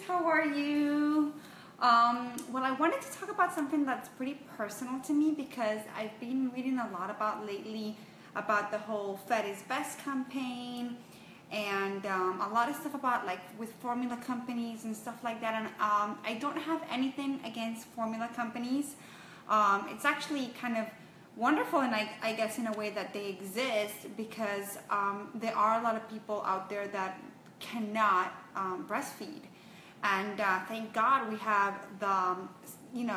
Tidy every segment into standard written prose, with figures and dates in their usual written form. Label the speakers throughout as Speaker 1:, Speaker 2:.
Speaker 1: how are you? Well, I wanted to talk about something that's pretty personal to me because I've been reading a lot about lately about the whole Fed is Best campaign and a lot of stuff about like with formula companies and stuff like that. And I don't have anything against formula companies. It's actually kind of wonderful, and I guess in a way that they exist because there are a lot of people out there that cannot breastfeed, and thank God we have the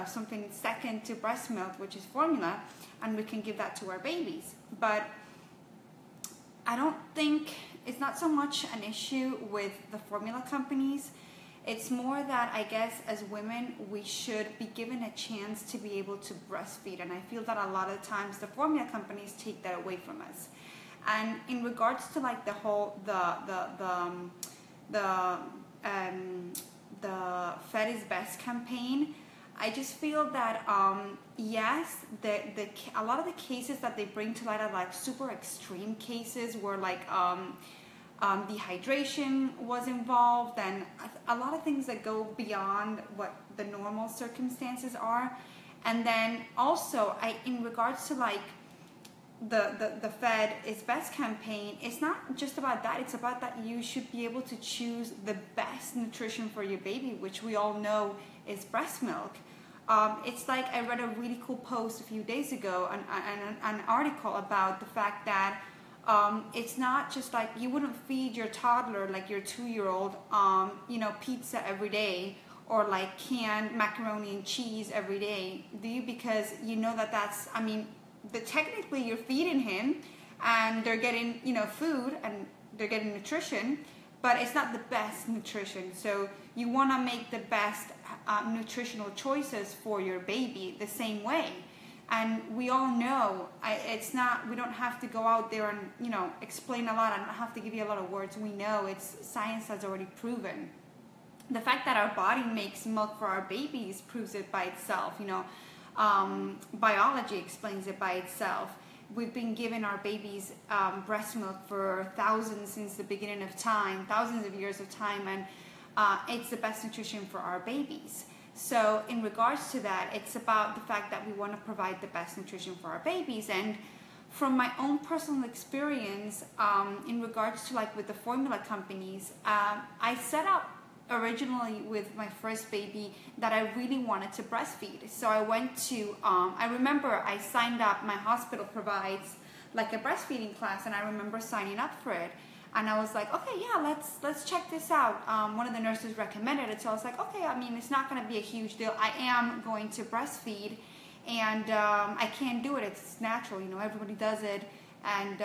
Speaker 1: something second to breast milk, which is formula, and we can give that to our babies. But I don't think it's not so much an issue with the formula companies. It's more that I guess as women we should be given a chance to be able to breastfeed, and I feel that a lot of times the formula companies take that away from us. And in regards to like the whole the Fed is Best campaign, I just feel that yes, a lot of the cases that they bring to light are like super extreme cases where like dehydration was involved, and a lot of things that go beyond what the normal circumstances are. And then also, in regards to like the Fed is Best campaign, it's not just about that. It's about that you should be able to choose the best nutrition for your baby, which we all know is breast milk. It's like I read a really cool post a few days ago, an article about the fact that it's not just like you wouldn't feed your toddler, like your 2-year-old, pizza every day or like canned macaroni and cheese every day, do you? Because you know that's, technically you're feeding him and they're getting, food and they're getting nutrition, but it's not the best nutrition. So you want to make the best nutritional choices for your baby the same way. And we all know we don't have to go out there and, explain a lot. I don't have to give you a lot of words. We know science has already proven. The fact that our body makes milk for our babies proves it by itself. Biology explains it by itself. We've been giving our babies breast milk for since the beginning of time, thousands of years of time, and it's the best nutrition for our babies. So in regards to that, it's about the fact that we want to provide the best nutrition for our babies. And from my own personal experience, in regards to like with the formula companies, I set up originally with my first baby that I really wanted to breastfeed. So I went to, I remember I signed up, my hospital provides like a breastfeeding class, and I remember signing up for it. And I was like, okay, yeah, let's check this out. One of the nurses recommended it, so I was like, okay, it's not going to be a huge deal. I am going to breastfeed, and I can do it. It's natural, everybody does it. And,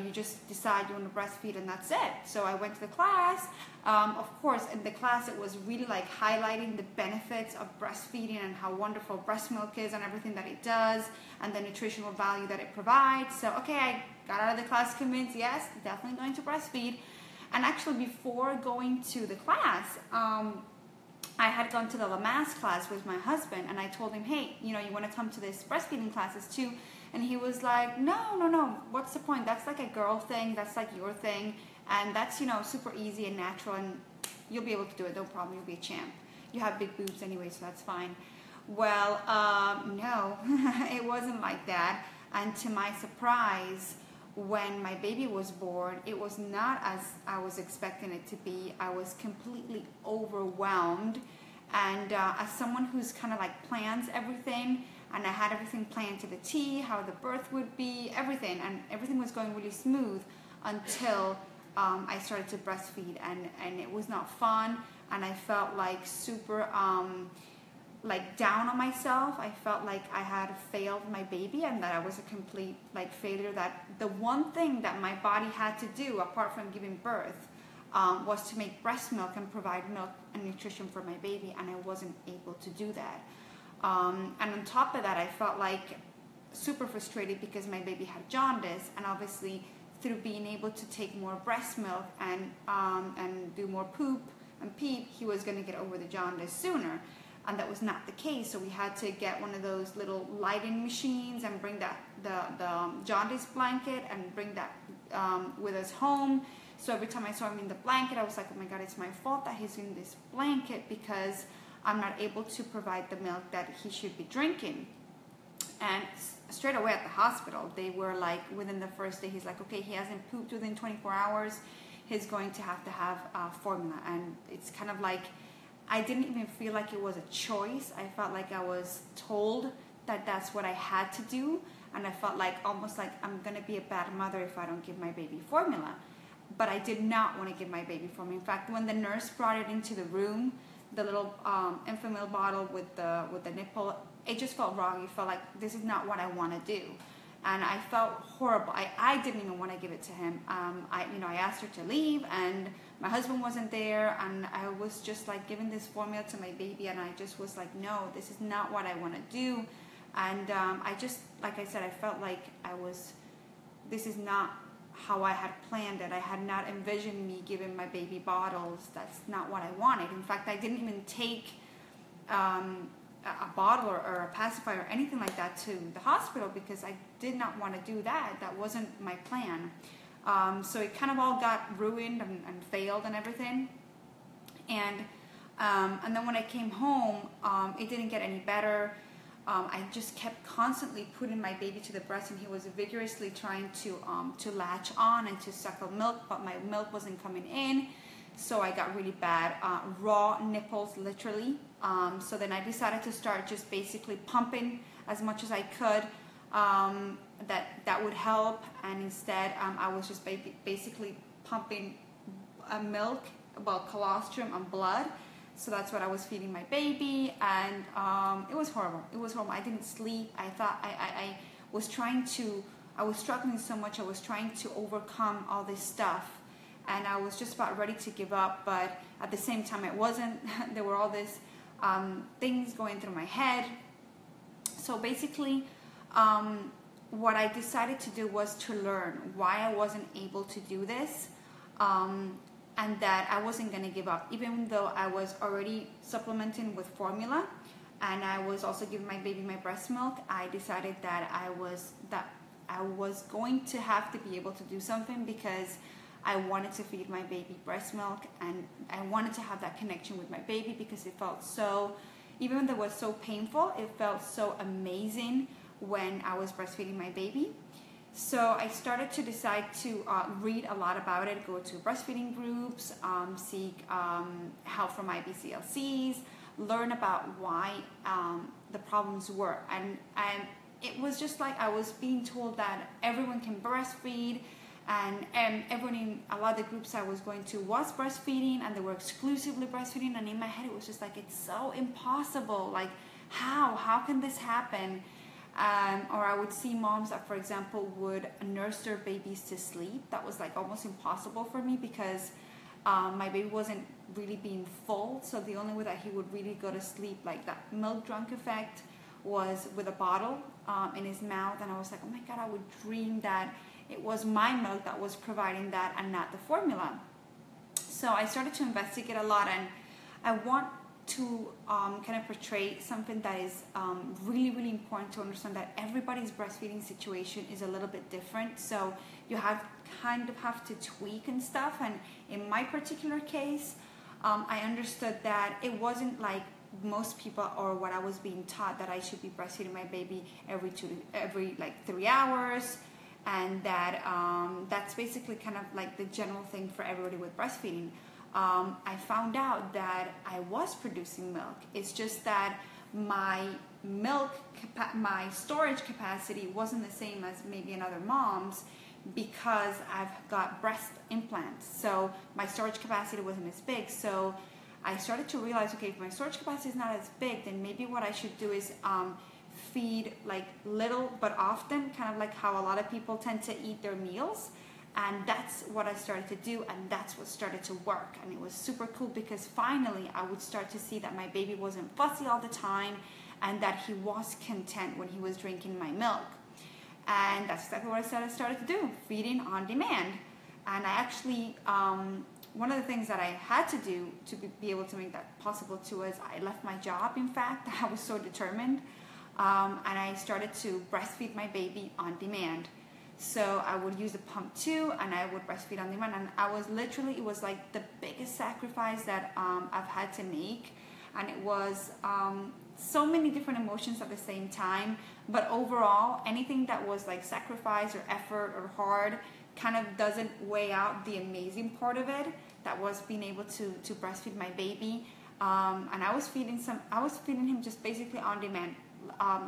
Speaker 1: you just decide you want to breastfeed, and that's it. So I went to the class. Of course, in the class, it was really like highlighting the benefits of breastfeeding and how wonderful breast milk is and everything that it does and the nutritional value that it provides. So, okay, I got out of the class convinced, yes, definitely going to breastfeed. And actually, before going to the class, I had gone to the Lamaze class with my husband, and I told him, hey, you want to come to this breastfeeding classes too? And he was like, no, what's the point? That's like a girl thing, that's like your thing, and that's, super easy and natural, and you'll be able to do it, no problem, you'll be a champ. You have big boobs anyway, so that's fine. Well, no, it wasn't like that. And to my surprise, when my baby was born, it was not as I was expecting it to be. I was completely overwhelmed. And as someone who's kind of like plans everything, and I had everything planned to the T, how the birth would be, everything, and everything was going really smooth until I started to breastfeed, and it was not fun, and I felt like super like down on myself. I felt like I had failed my baby and that I was a complete like failure, that the one thing that my body had to do apart from giving birth was to make breast milk and provide milk and nutrition for my baby, and I wasn't able to do that. And on top of that, I felt like super frustrated because my baby had jaundice, and obviously through being able to take more breast milk and do more poop and pee, he was going to get over the jaundice sooner. And that was not the case, so we had to get one of those little lighting machines and bring the jaundice blanket and bring that with us home So every time I saw him in the blanket, I was like, oh my God, it's my fault that he's in this blanket because I'm not able to provide the milk that he should be drinking. And straight away at the hospital, they were like, within the first day, he's like, okay, he hasn't pooped within 24 hours. He's going to have formula. And it's kind of like, I didn't even feel like it was a choice. I felt like I was told that that's what I had to do. And I felt like almost like I'm going to be a bad mother if I don't give my baby formula. But I did not want to give my baby formula. In fact, when the nurse brought it into the room, the little Enfamil bottle with the nipple, it just felt wrong. It felt like this is not what I want to do. And I felt horrible. I didn't even want to give it to him. I asked her to leave, and my husband wasn't there, and I was just like giving this formula to my baby, and I just was like, no, this is not what I want to do. And I just, like I said, I felt like this is not how I had planned it. I had not envisioned me giving my baby bottles. That's not what I wanted. In fact, I didn't even take a bottle or a pacifier or anything like that to the hospital because I did not want to do that. That wasn't my plan. So it kind of all got ruined and failed and everything. And then when I came home, it didn't get any better. I just kept constantly putting my baby to the breast, and he was vigorously trying to latch on and to suckle milk, but my milk wasn't coming in. So I got really bad raw nipples, literally. So then I decided to start just basically pumping as much as I could. That would help. And instead, I was just basically pumping milk, colostrum and blood. So that's what I was feeding my baby, and it was horrible. It was horrible. I didn't sleep. I thought I was struggling so much. I was trying to overcome all this stuff, and I was just about ready to give up. But at the same time, it wasn't. There were all these things going through my head. So basically, what I decided to do was to learn why I wasn't able to do this. And that I wasn't going to give up, even though I was already supplementing with formula, and I was also giving my baby my breast milk. I decided that I was going to have to be able to do something because I wanted to feed my baby breast milk, and I wanted to have that connection with my baby because it felt so, even though it was so painful, it felt so amazing when I was breastfeeding my baby. So I started to decide to read a lot about it, go to breastfeeding groups, seek help from IBCLCs, learn about why the problems were. And it was just like I was being told that everyone can breastfeed, and everyone in a lot of the groups I was going to was breastfeeding, and they were exclusively breastfeeding. And in my head, it was just like, it's so impossible. Like, how can this happen? Or I would see moms that, for example, would nurse their babies to sleep. That was like almost impossible for me because my baby wasn't really being full. So the only way that he would really go to sleep, like that milk drunk effect, was with a bottle in his mouth. And I was like, oh my God, I would dream that it was my milk that was providing that and not the formula. So I started to investigate a lot, and I want to kind of portray something that is really, really important to understand, that everybody's breastfeeding situation is a little bit different. So you have to tweak and stuff. And in my particular case, I understood that it wasn't like most people or what I was being taught, that I should be breastfeeding my baby every 3 hours, and that that's basically kind of like the general thing for everybody with breastfeeding. I found out that I was producing milk. It's just that my storage capacity wasn't the same as maybe in other moms because I've got breast implants. So my storage capacity wasn't as big. So I started to realize, okay, if my storage capacity is not as big, then maybe what I should do is feed like little but often, kind of like how a lot of people tend to eat their meals. And that's what I started to do, and that's what started to work. And it was super cool because finally I would start to see that my baby wasn't fussy all the time, and that he was content when he was drinking my milk. And that's exactly what I started to do, feeding on demand. And I actually, one of the things that I had to do to be able to make that possible too is I left my job, in fact. I was so determined. And I started to breastfeed my baby on demand. So I would use the pump too, and I would breastfeed on demand. And I was literally, it was like the biggest sacrifice that I've had to make. And it was so many different emotions at the same time. But overall, anything that was like sacrifice or effort or hard kind of doesn't weigh out the amazing part of it. That was being able to breastfeed my baby. And I was feeding him just basically on demand,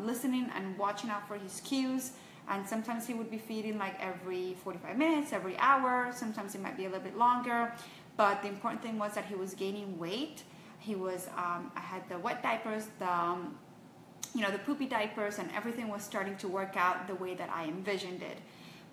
Speaker 1: listening and watching out for his cues. And sometimes he would be feeding like every 45 minutes, every hour. Sometimes it might be a little bit longer. But the important thing was that he was gaining weight. He was, I had the wet diapers, the poopy diapers, and everything was starting to work out the way that I envisioned it.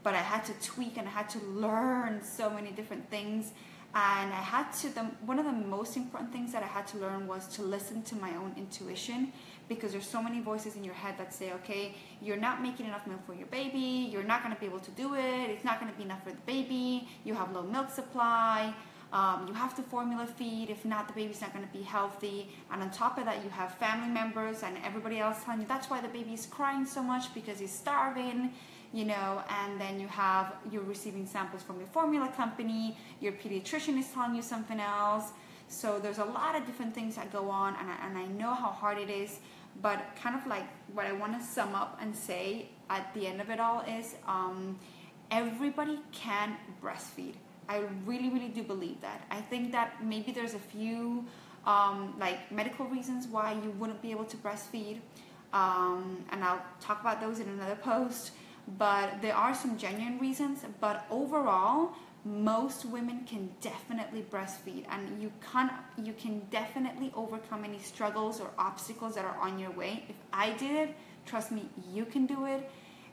Speaker 1: But I had to tweak and I had to learn so many different things. And I had to, one of the most important things that I had to learn was to listen to my own intuition, because there's so many voices in your head that say, okay, you're not making enough milk for your baby, you're not going to be able to do it, it's not going to be enough for the baby, you have low milk supply, you have to formula feed, if not, the baby's not going to be healthy. And on top of that, you have family members and everybody else telling you that's why the baby's crying so much, because he's starving. And then you're receiving samples from your formula company, your pediatrician is telling you something else. So there's a lot of different things that go on, and I know how hard it is, but kind of like what I want to sum up and say at the end of it all is everybody can breastfeed. I really, really do believe that. I think that maybe there's a few like medical reasons why you wouldn't be able to breastfeed, and I'll talk about those in another post. But there are some genuine reasons. But overall, most women can definitely breastfeed, and you can definitely overcome any struggles or obstacles that are on your way. If I did it, trust me, you can do it.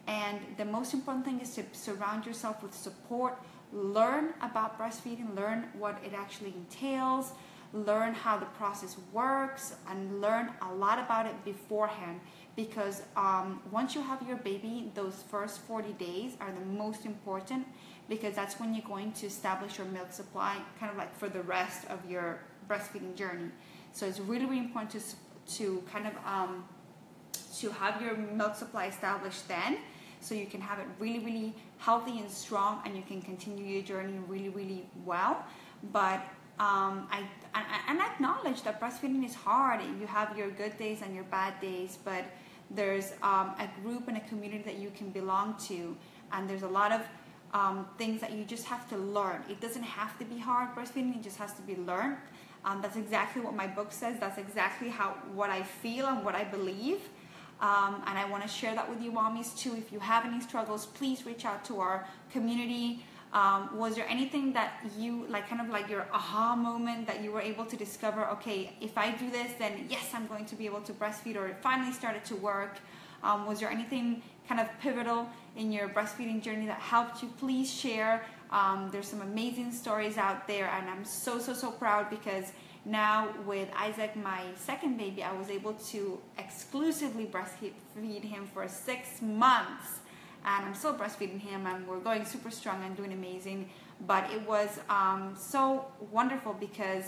Speaker 1: And the most important thing is to surround yourself with support. Learn about breastfeeding, learn what it actually entails, learn how the process works, and learn a lot about it beforehand. Because once you have your baby, those first 40 days are the most important, because that's when you're going to establish your milk supply kind of like for the rest of your breastfeeding journey. So it's really, really important to kind of to have your milk supply established then, so you can have it really, really healthy and strong, and you can continue your journey really, really well. But I acknowledge that breastfeeding is hard. You have your good days and your bad days, but there's a group and a community that you can belong to, and there's a lot of things that you just have to learn. It doesn't have to be hard, breastfeeding, it just has to be learned. That's exactly what my book says. That's exactly what I feel and what I believe. And I want to share that with you mommies too. If you have any struggles, please reach out to our community. Was there anything that you kind of like your aha moment that you were able to discover, okay, if I do this, then yes, I'm going to be able to breastfeed, or it finally started to work? Was there anything kind of pivotal in your breastfeeding journey that helped you? Please share. There's some amazing stories out there, and I'm so, so, so proud, because now with Isaac, my second baby, I was able to exclusively breastfeed him for 6 months. And I'm still breastfeeding him, and we're going super strong and doing amazing. But it was so wonderful, because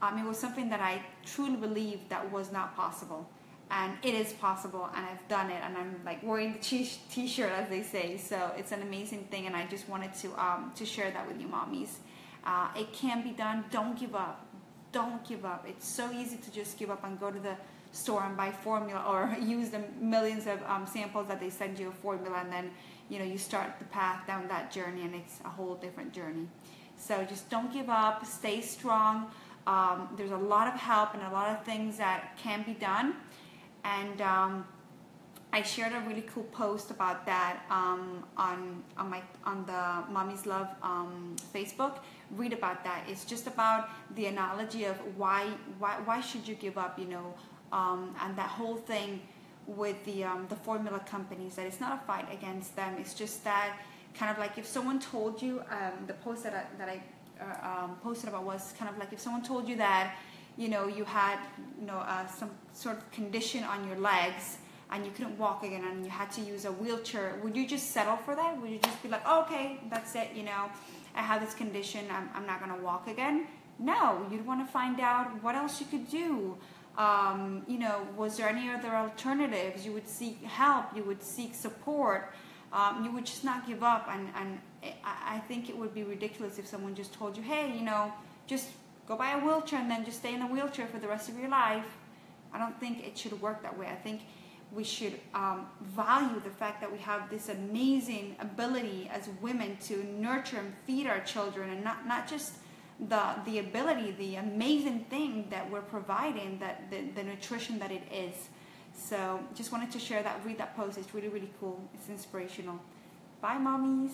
Speaker 1: it was something that I truly believed that was not possible. And it is possible, and I've done it, and I'm like wearing the t-shirt, as they say. So it's an amazing thing, and I just wanted to share that with you mommies. It can be done. Don't give up. Don't give up. It's so easy to just give up and go to the store and buy formula, or use the millions of samples that they send you of formula, and then you start the path down that journey, and it's a whole different journey. So just don't give up. Stay strong. There's a lot of help and a lot of things that can be done. And I shared a really cool post about that on the Mommy's Love Facebook. Read about that. It's just about the analogy of why should you give up, and that whole thing with the formula companies, that it's not a fight against them. It's just that kind of like if someone told you, the post that I posted about was kind of like if someone told you that you had some sort of condition on your legs and you couldn't walk again and you had to use a wheelchair, would you just settle for that? Would you just be like, oh, okay, that's it, I have this condition, I'm not going to walk again? No, you'd want to find out what else you could do. Was there any other alternatives? You would seek help, you would seek support. you would just not give up. And I think it would be ridiculous if someone just told you, hey, just go buy a wheelchair and then just stay in a wheelchair for the rest of your life. I don't think it should work that way. I think we should value the fact that we have this amazing ability as women to nurture and feed our children, and not just the ability, the amazing thing that we're providing, that the nutrition that it is. So just wanted to share that, read that post. It's really, really cool. It's inspirational. Bye, mommies.